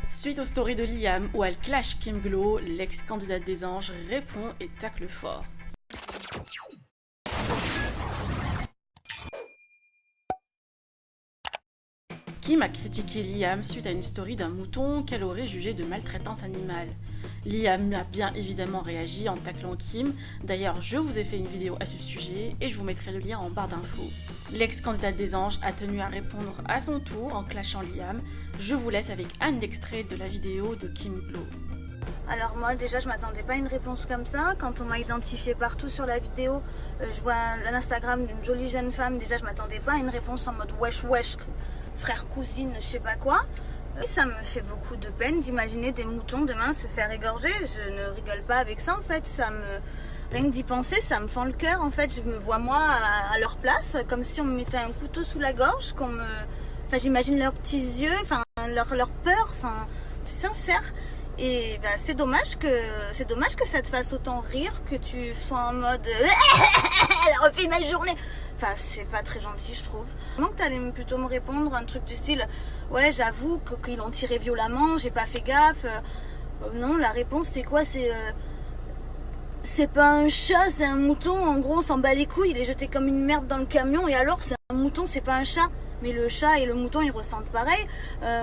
Suite aux stories de Liam où elle clash Kim Glow, l'ex-candidate des anges répond et tacle fort. Kim a critiqué Liam suite à une story d'un mouton qu'elle aurait jugé de maltraitance animale. Liam a bien évidemment réagi en taclant Kim, d'ailleurs je vous ai fait une vidéo à ce sujet et je vous mettrai le lien en barre d'infos. L'ex-candidate des anges a tenu à répondre à son tour en clashant Liam. Je vous laisse avec un extrait de la vidéo de Kim Glow. Alors moi déjà je m'attendais pas à une réponse comme ça. Quand on m'a identifié partout sur la vidéo, je vois l'Instagram d'une jolie jeune femme, déjà je m'attendais pas à une réponse en mode wesh wesh, frère cousine, je sais pas quoi. Et ça me fait beaucoup de peine d'imaginer des moutons demain se faire égorger. Je ne rigole pas avec ça en fait, rien que d'y penser, ça me fend le cœur en fait. Je me vois moi à leur place, comme si on me mettait un couteau sous la gorge, enfin j'imagine leurs petits yeux, enfin leur peur, enfin c'est sincère. Et bah, c'est dommage que ça te fasse autant rire, que tu sois en mode elle refait ma journée. Enfin, c'est pas très gentil, je trouve. Donc, t'allais plutôt me répondre un truc du style ouais, j'avoue qu'ils l'ont tiré violemment, j'ai pas fait gaffe. Non, la réponse c'est quoi? C'est pas un chat, c'est un mouton. En gros, on s'en bat les couilles, il est jeté comme une merde dans le camion. Et alors, c'est un mouton, c'est pas un chat. Mais le chat et le mouton, ils ressentent pareil.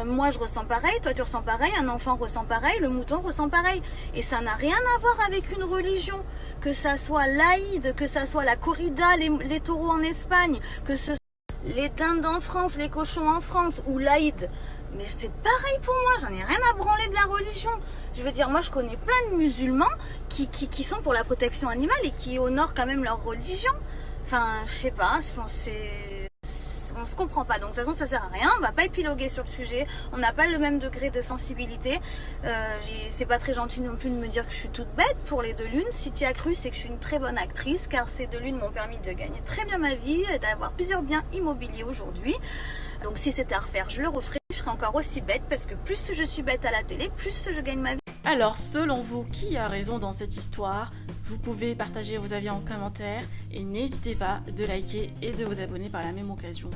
Moi, je ressens pareil. Toi, tu ressens pareil. Un enfant ressent pareil. Le mouton ressent pareil. Et ça n'a rien à voir avec une religion. Que ça soit l'Aïd, que ça soit la corrida, les taureaux en Espagne, que ce soit les dindes en France, les cochons en France ou l'Aïd. Mais c'est pareil pour moi. J'en ai rien à branler de la religion. Je veux dire, moi, je connais plein de musulmans qui sont pour la protection animale et qui honorent quand même leur religion. Enfin, je sais pas. On se comprend pas, donc de toute façon ça sert à rien, on va pas épiloguer sur le sujet, on n'a pas le même degré de sensibilité. C'est pas très gentil non plus de me dire que je suis toute bête pour les 2 lunes. Si tu as cru, c'est que je suis une très bonne actrice, car ces 2 lunes m'ont permis de gagner très bien ma vie, d'avoir plusieurs biens immobiliers aujourd'hui. Donc si c'était à refaire, je le referais, je serais encore aussi bête, parce que plus je suis bête à la télé, plus je gagne ma vie. Alors, selon vous, qui a raison dans cette histoire? Vous pouvez partager vos avis en commentaire et n'hésitez pas de liker et de vous abonner par la même occasion.